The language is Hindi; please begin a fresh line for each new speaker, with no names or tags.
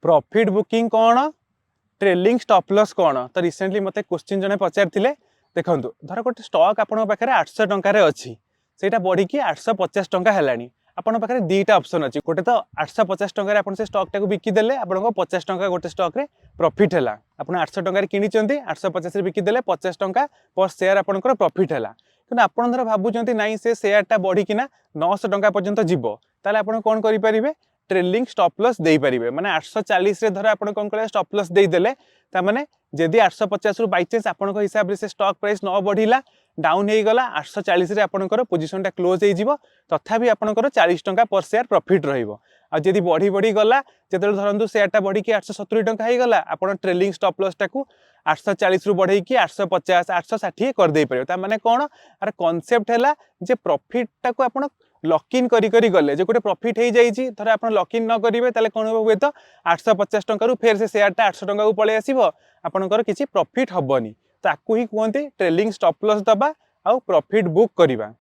प्रॉफिट बुकिंग कौन ट्रेलिंग स्टॉप लॉस कौन तो रिसेंटली मते क्वेश्चन जने पचार देखो धर गोटे स्टॉक आपण पाखे 800 टंकार अच्छी से बढ़ी 850 टंका है आपण पाखे दुईटा ऑप्शन अच्छी गोटे तो 850 टंकार आप से स्टॉक टाक बिकिदेले आपको 50 टंका गोटे स्टॉक रे प्रॉफिट है आप 800 टंकार कि 850 बिकिदेले 50 टंका पर शेयर आपंकर प्रॉफिट है कि आप भावुं ना से शेयरटा बढ़िकिना 900 टंका पर्यंत जीव ताले आप कौन करेंगे ट्रेलिंग स्टॉप लॉस दे पारे माने 840 रे धर आप कौन कर स्टॉप लॉस देदेले ताने जदि 850 रु बाई चान्स आपण हिसाब से स्टॉक प्राइस न बढ़िला डाउन हो गला 840 रे आपणकर पोजिशनटा क्लोज हो तथापि आपणकर 40 टंका पर शेयर प्रॉफिट रहिबो आ जदि बढ़ी बढ़ी गला जेतेबेले धरंतु शेयरटा बढ़ी कि 870 टंका हो गला आपण ट्रेलिंग स्टॉप लॉस टाकू 840 रु बढ़ई कि 850 860 कर दे परियो ता माने कोन आर कांसेप्ट हैला जे प्रॉफिट टाकू आपण लॉक इन करी करी गले जे गोटे प्रॉफिट हो जाइए धर आप लॉक इन न करेंगे ताले कौन हुए तो 850 टंका फेर से शेयरटा 800 टंका को पलि आसो आपंकर किसी प्रॉफिट हेनी ताकू ही कहते ट्रेलिंग स्टॉप लॉस दबा आउ प्रॉफिट बुक करवा।